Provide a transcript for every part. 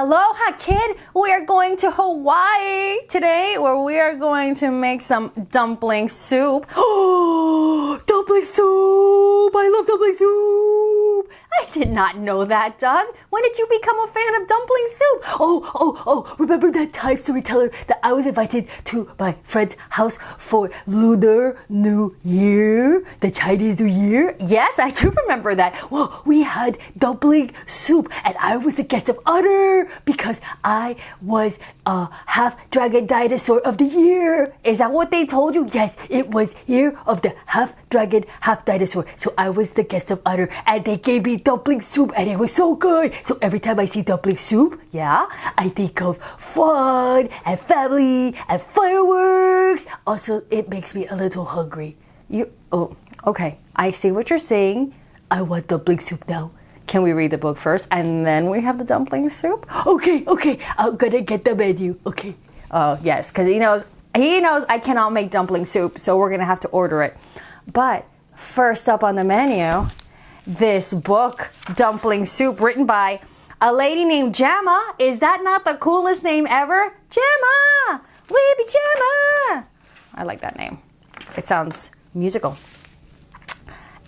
Aloha, kid! We are going to Hawaii today, where we are going to make some dumpling soup. Oh, dumpling soup! I love dumpling soup! I did not know that, Doug. When did you become a fan of dumpling soup? Oh, remember that time, StoryTeller, that I was invited to my friend's house for Lunar New Year? The Chinese New Year? Yes, I do remember that. Well, we had dumpling soup, and I was the guest of honor because I was half dragon dinosaur of the year. Is that what they told you? Yes, it was year of the half dragon, half dinosaur. So I was the guest of honor, and they gave me dumpling soup, and it was so good. So every time I see dumpling soup, I think of fun and family and fireworks. Also, it makes me a little hungry. Okay. I see what you're saying. I want dumpling soup now. Can we read the book first and then we have the dumpling soup? Okay. I'm gonna get the menu. Okay. Oh, yes, because he knows I cannot make dumpling soup, so we're gonna have to order it. But first up on the menu, this book, Dumpling Soup, written by a lady named Jama. Is that not the coolest name ever? Jama! Baby Jama! I like that name. It sounds musical.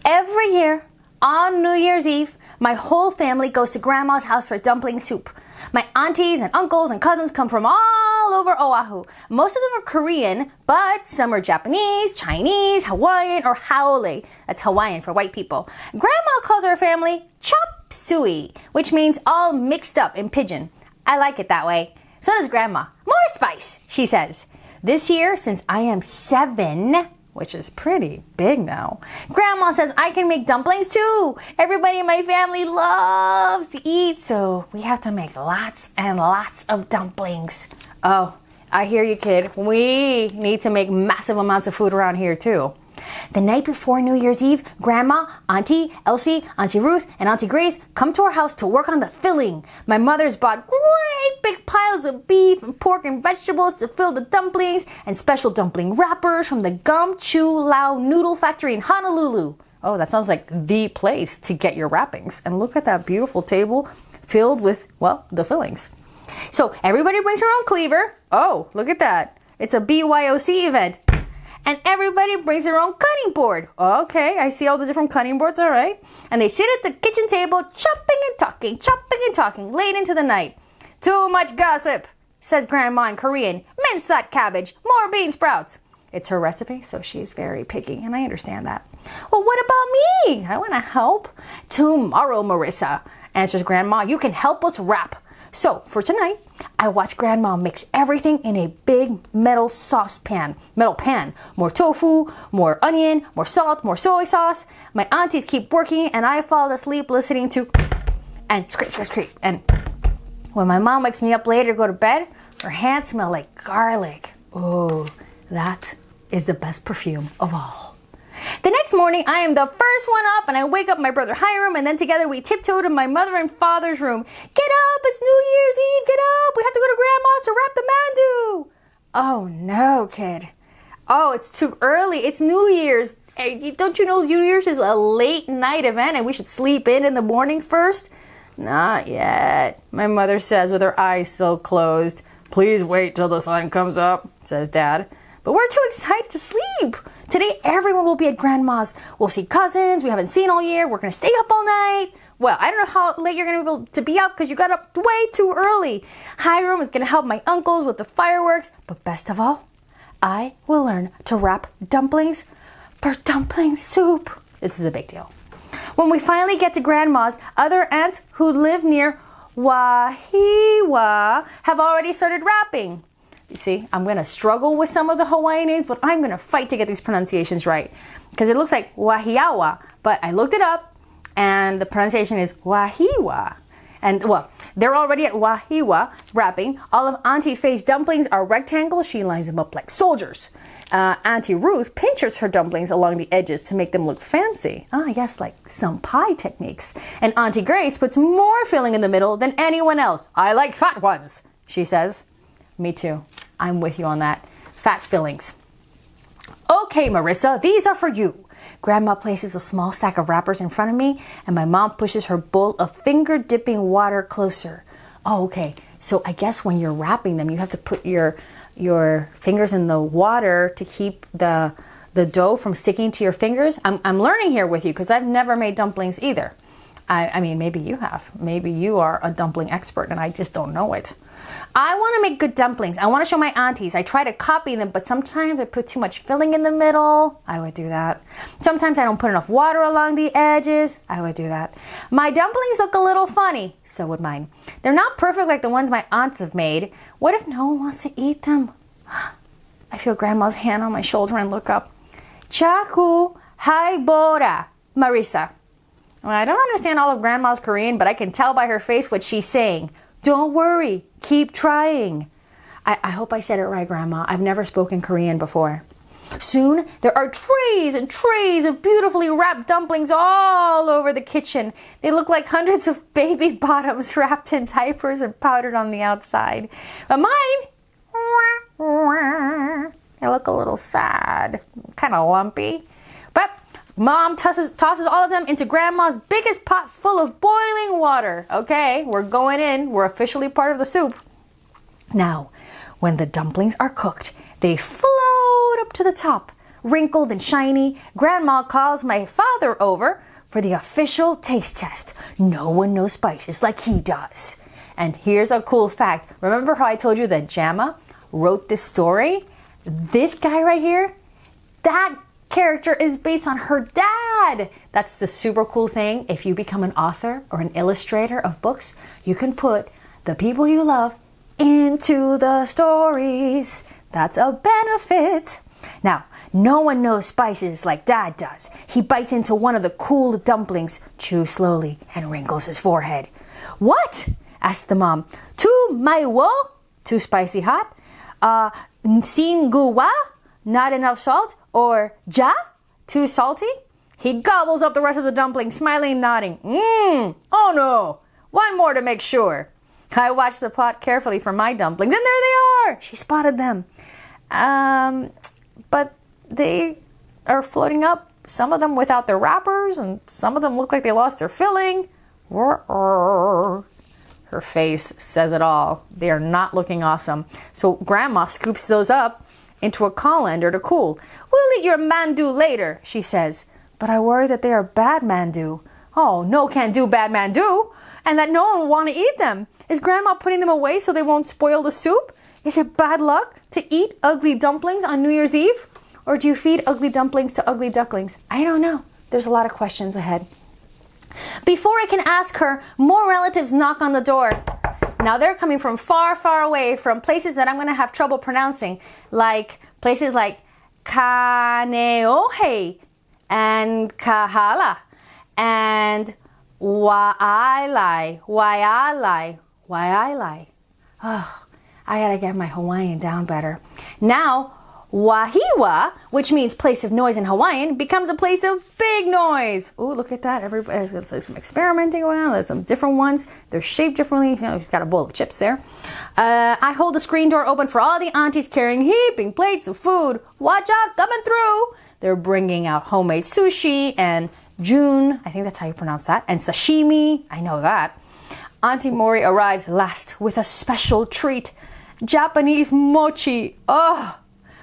Every year on New Year's Eve, my whole family goes to Grandma's house for dumpling soup. My aunties and uncles and cousins come from all over Oahu. Most of them are Korean, but some are Japanese, Chinese, Hawaiian, or Haole. That's Hawaiian for white people. Grandma calls our family chop suey, which means all mixed up in pidgin. I like it that way. So does Grandma. More spice, she says. This year, since I am 7, which is pretty big now, Grandma says I can make dumplings too. Everybody in my family loves to eat, so we have to make lots and lots of dumplings. Oh, I hear you, kid. We need to make massive amounts of food around here too. The night before New Year's Eve, Grandma, Auntie Elsie, Auntie Ruth, and Auntie Grace come to our house to work on the filling. My mother's bought great big piles of beef and pork and vegetables to fill the dumplings, and special dumpling wrappers from the Gum Chu Lao Noodle Factory in Honolulu. Oh, that sounds like the place to get your wrappings. And look at that beautiful table filled with, the fillings. So everybody brings her own cleaver. Oh, look at that. It's a BYOC event. And everybody brings their own cutting board. Okay, I see all the different cutting boards, all right. And they sit at the kitchen table, chopping and talking, late into the night. Too much gossip, says Grandma in Korean. Mince that cabbage, more bean sprouts. It's her recipe, so she's very picky, and I understand that. Well, what about me? I want to help. Tomorrow, Marissa, answers Grandma, you can help us wrap. So, for tonight, I watch Grandma mix everything in a big metal pan. More tofu, more onion, more salt, more soy sauce. My aunties keep working and I fall asleep listening to and scrape. And when my mom wakes me up later to go to bed, her hands smell like garlic. Oh, that is the best perfume of all. The next morning, I am the first one up, and I wake up my brother Hiram, and then together we tiptoe to my mother and father's room. Get up, it's New Year's Eve, get up, we have to go to Grandma's to wrap the mandu. Oh no, kid. Oh, it's too early, it's New Year's. Hey, don't you know New Year's is a late night event and we should sleep in the morning first? Not yet, my mother says with her eyes still closed. Please wait till the sun comes up, says Dad. But we're too excited to sleep. Today, everyone will be at Grandma's. We'll see cousins we haven't seen all year. We're going to stay up all night. Well, I don't know how late you're going to be able to be up because you got up way too early. Hiram is going to help my uncles with the fireworks. But best of all, I will learn to wrap dumplings for dumpling soup. This is a big deal. When we finally get to Grandma's, other aunts who live near Wahiwa have already started wrapping. You see, I'm going to struggle with some of the Hawaiian names, but I'm going to fight to get these pronunciations right. Because it looks like Wahiawa, but I looked it up, and the pronunciation is Wahiwa. And, they're already at Wahiwa wrapping. All of Auntie Faye's dumplings are rectangles. She lines them up like soldiers. Auntie Ruth pinches her dumplings along the edges to make them look fancy. Yes, like some pie techniques. And Auntie Grace puts more filling in the middle than anyone else. I like fat ones, she says. Me too. I'm with you on that. Fat fillings. Okay, Marissa, these are for you. Grandma places a small stack of wrappers in front of me, and my mom pushes her bowl of finger-dipping water closer. Oh, okay. So I guess when you're wrapping them, you have to put your fingers in the water to keep the dough from sticking to your fingers. I'm learning here with you because I've never made dumplings either. I mean, maybe you have. Maybe you are a dumpling expert and I just don't know it. I want to make good dumplings. I want to show my aunties. I try to copy them, but sometimes I put too much filling in the middle. I would do that. Sometimes I don't put enough water along the edges. I would do that. My dumplings look a little funny. So would mine. They're not perfect like the ones my aunts have made. What if no one wants to eat them? I feel Grandma's hand on my shoulder and look up. Chaku haibora, Marisa. Well, I don't understand all of Grandma's Korean, but I can tell by her face what she's saying. Don't worry. Keep trying. I hope I said it right, Grandma. I've never spoken Korean before. Soon, there are trays and trays of beautifully wrapped dumplings all over the kitchen. They look like hundreds of baby bottoms wrapped in diapers and powdered on the outside. But mine, they look a little sad, kind of lumpy. But Mom tosses all of them into Grandma's biggest pot full of boiling water. Okay, we're going in. We're officially part of the soup. Now, when the dumplings are cooked, they float up to the top, wrinkled and shiny. Grandma calls my father over for the official taste test. No one knows spices like he does. And here's a cool fact. Remember how I told you that Jama wrote this story? This guy right here, that character is based on her dad. That's the super cool thing. If you become an author or an illustrator of books, you can put the people you love into the stories. That's a benefit. Now, no one knows spices like Dad does. He bites into one of the cool dumplings, chews slowly, and wrinkles his forehead. What? Asked the mom. Too maiwo? Too spicy hot? Singuwa? Not enough salt? Or ja? Too salty? He gobbles up the rest of the dumpling, smiling and nodding. Oh no! One more to make sure. I watched the pot carefully for my dumplings, and there they are! She spotted them. But they are floating up, some of them without their wrappers, and some of them look like they lost their filling. Her face says it all. They are not looking awesome. So Grandma scoops those up into a colander to cool. We'll eat your mandu later, she says. But I worry that they are bad mandu. Oh, no can do bad mandu. And that no one will want to eat them. Is Grandma putting them away so they won't spoil the soup? Is it bad luck to eat ugly dumplings on New Year's Eve? Or do you feed ugly dumplings to ugly ducklings? I don't know. There's a lot of questions ahead. Before I can ask her, more relatives knock on the door. Now they're coming from far, far away, from places that I'm going to have trouble pronouncing, like places like Kaneohe and Kahala and Waialai. Oh, I gotta get my Hawaiian down better. Now, Wahiwa, which means place of noise in Hawaiian, becomes a place of big noise. Oh, look at that. Everybody's got some experimenting going on. There's some different ones. They're shaped differently. You know, he's got a bowl of chips there. I hold the screen door open for all the aunties carrying heaping plates of food. Watch out, coming through. They're bringing out homemade sushi and jun, I think that's how you pronounce that, and sashimi. I know that. Auntie Mori arrives last with a special treat. Japanese mochi. Oh,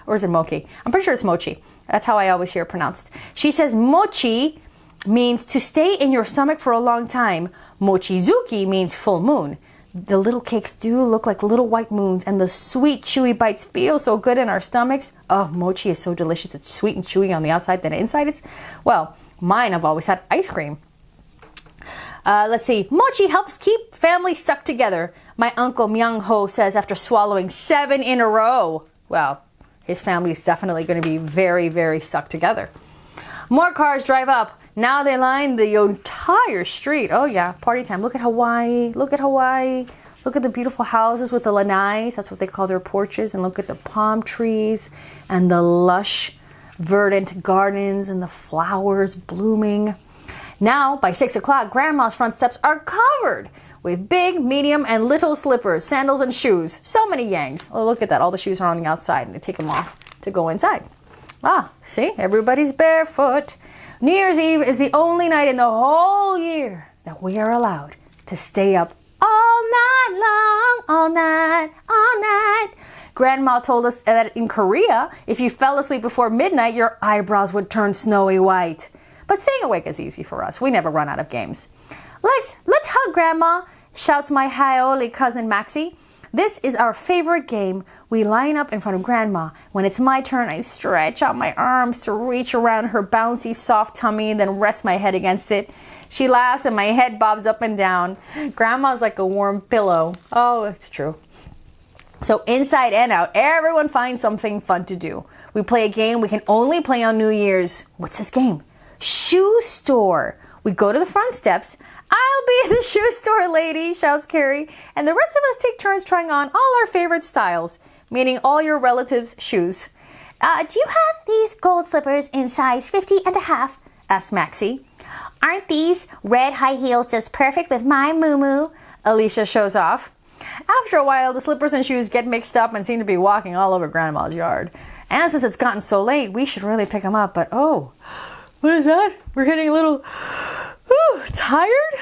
or is it mochi? I'm pretty sure it's mochi. That's how I always hear it pronounced. She says mochi means to stay in your stomach for a long time. Mochizuki means full moon. The little cakes do look like little white moons, and the sweet, chewy bites feel so good in our stomachs. Oh, mochi is so delicious. It's sweet and chewy on the outside, then inside it's, well, mine I've always had ice cream. Let's see. Mochi helps keep families stuck together. My uncle Myung Ho says after swallowing 7 in a row. Well, his family is definitely going to be very, very stuck together. More cars drive up. Now they line the entire street. Oh yeah, party time. Look at Hawaii. Look at Hawaii. Look at the beautiful houses with the lanais. That's what they call their porches. And look at the palm trees and the lush, verdant gardens and the flowers blooming. Now, by 6 o'clock, Grandma's front steps are covered with big, medium, and little slippers, sandals, and shoes. So many yangs. Oh, look at that. All the shoes are on the outside, and they take them off to go inside. Ah, see? Everybody's barefoot. New Year's Eve is the only night in the whole year that we are allowed to stay up all night all night, all night. Grandma told us that in Korea, if you fell asleep before midnight, your eyebrows would turn snowy white. But staying awake is easy for us. We never run out of games. Let's hug Grandma, shouts my Haioli cousin Maxie. This is our favorite game. We line up in front of Grandma. When it's my turn, I stretch out my arms to reach around her bouncy, soft tummy, then rest my head against it. She laughs and my head bobs up and down. Grandma's like a warm pillow. Oh, it's true. So inside and out, everyone finds something fun to do. We play a game we can only play on New Year's. What's this game? Shoe store. We go to the front steps. I'll be the shoe store lady, shouts Carrie, and the rest of us take turns trying on all our favorite styles, meaning all your relatives' shoes. Do you have these gold slippers in size 50 and a half? Asks Maxie. Aren't these red high heels just perfect with my moo-moo? Alicia shows off. After a while, the slippers and shoes get mixed up and seem to be walking all over Grandma's yard. And since it's gotten so late, we should really pick them up, but oh, what is that? We're getting a little tired?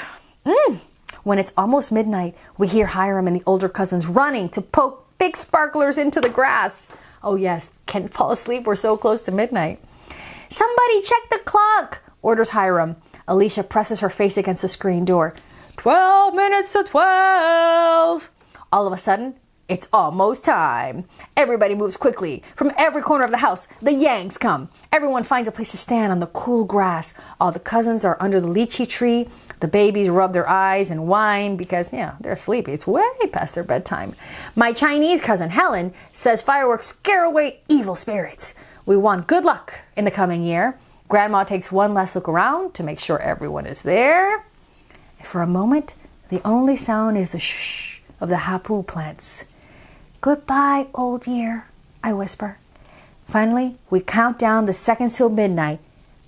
When it's almost midnight, we hear Hiram and the older cousins running to poke big sparklers into the grass. Oh yes, can't fall asleep, we're so close to midnight. Somebody check the clock, orders Hiram. Alicia presses her face against the screen door. 12 minutes to 12. All of a sudden, it's almost time. Everybody moves quickly. From every corner of the house, the Yanks come. Everyone finds a place to stand on the cool grass. All the cousins are under the lychee tree. The babies rub their eyes and whine because, they're sleepy. It's way past their bedtime. My Chinese cousin, Helen, says fireworks scare away evil spirits. We want good luck in the coming year. Grandma takes one last look around to make sure everyone is there. For a moment, the only sound is the shh of the hapu plants. Goodbye, old year, I whisper. Finally, we count down the seconds till midnight.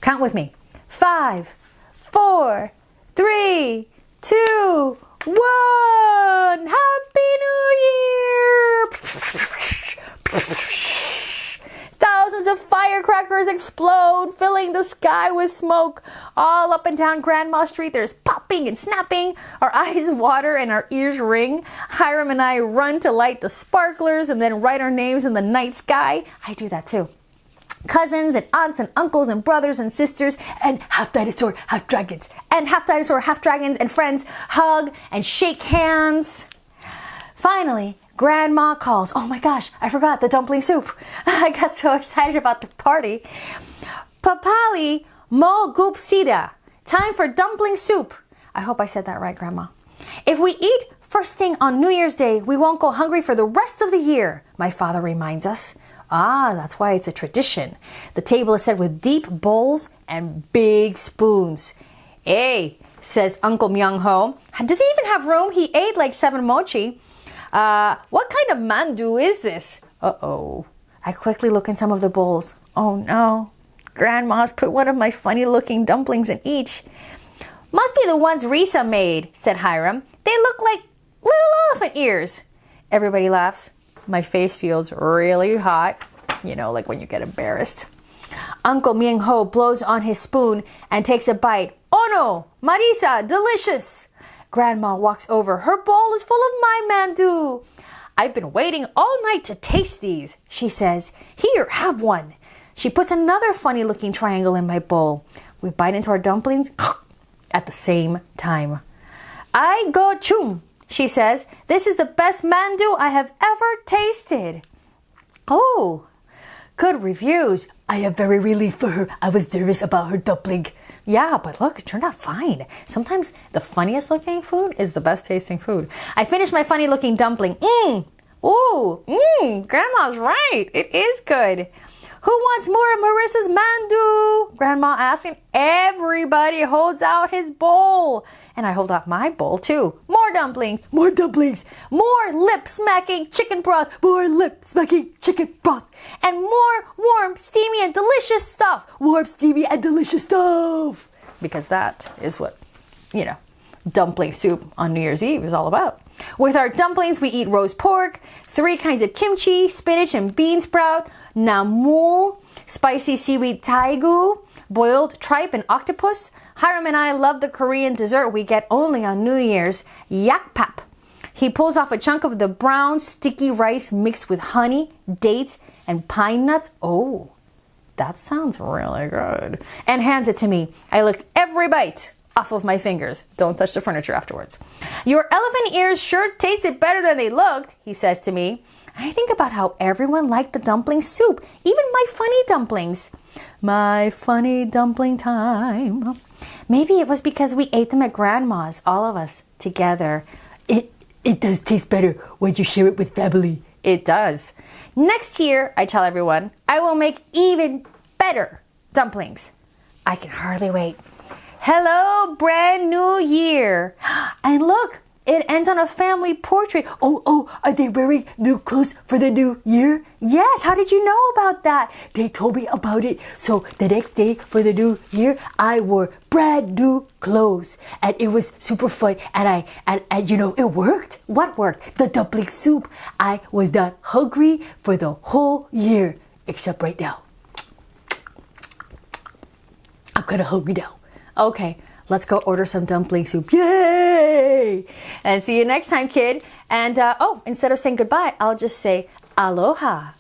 Count with me. 5, 4, 3, 2, 1. Happy New Year! Thousands of firecrackers explode, filling the sky with smoke. All up and down Grandma Street, there's popping and snapping. Our eyes water and our ears ring. Hiram and I run to light the sparklers and then write our names in the night sky. I do that too. Cousins and aunts and uncles and brothers and sisters and half dinosaur, half dragons. And half dinosaur, half dragons and friends hug and shake hands. Finally, Grandma calls. Oh my gosh, I forgot the dumpling soup. I got so excited about the party. Papali mo goop sida. Time for dumpling soup. I hope I said that right, Grandma. If we eat first thing on New Year's Day, we won't go hungry for the rest of the year, my father reminds us. That's why it's a tradition. The table is set with deep bowls and big spoons. Hey, says Uncle Myung-ho. Does he even have room? He ate like 7 mochi. What kind of mandu is this? Uh-oh. I quickly look in some of the bowls. Oh no. Grandma's put one of my funny-looking dumplings in each. Must be the ones Risa made, said Hiram. They look like little elephant ears. Everybody laughs. My face feels really hot. Like when you get embarrassed. Uncle Myung-ho blows on his spoon and takes a bite. Oh no! Marisa, delicious! Grandma walks over. Her bowl is full of my mandu. I've been waiting all night to taste these, she says. Here, have one. She puts another funny-looking triangle in my bowl. We bite into our dumplings at the same time. I go chum, she says. This is the best mandu I have ever tasted. Oh, good reviews. I am very relieved for her. I was nervous about her dumpling. Yeah, but look, it turned out fine. Sometimes the funniest looking food is the best tasting food. I finished my funny looking dumpling. Grandma's right. It is good. Who wants more of Marissa's mandu? Grandma asks, and everybody holds out his bowl. And I hold out my bowl too. More dumplings, more lip-smacking chicken broth, more lip-smacking chicken broth, and more warm, steamy, and delicious stuff. Warm, steamy, and delicious stuff. Because that is what, dumpling soup on New Year's Eve is all about. With our dumplings, we eat roast pork, 3 kinds of kimchi, spinach and bean sprout, namul, spicy seaweed taigu, boiled tripe and octopus. Hiram and I love the Korean dessert we get only on New Year's, yakpap. He pulls off a chunk of the brown, sticky rice mixed with honey, dates, and pine nuts. Oh, that sounds really good. And hands it to me. I lick every bite off of my fingers. Don't touch the furniture afterwards. Your elephant ears sure tasted better than they looked, he says to me. And I think about how everyone liked the dumpling soup, even my funny dumplings. My funny dumpling time. Maybe it was because we ate them at Grandma's, all of us, together. It does taste better when you share it with family. It does. Next year, I tell everyone, I will make even better dumplings. I can hardly wait. Hello, brand new year. And look, it ends on a family portrait. Oh, are they wearing new clothes for the new year? Yes, how did you know about that? They told me about it. So the next day for the new year, I wore brand new clothes. And it was super fun. And you know, it worked. What worked? The dumpling soup. I was not hungry for the whole year. Except right now. I'm kind of hungry now. Okay, let's go order some dumpling soup. Yay! And see you next time, kid. And instead of saying goodbye, I'll just say aloha.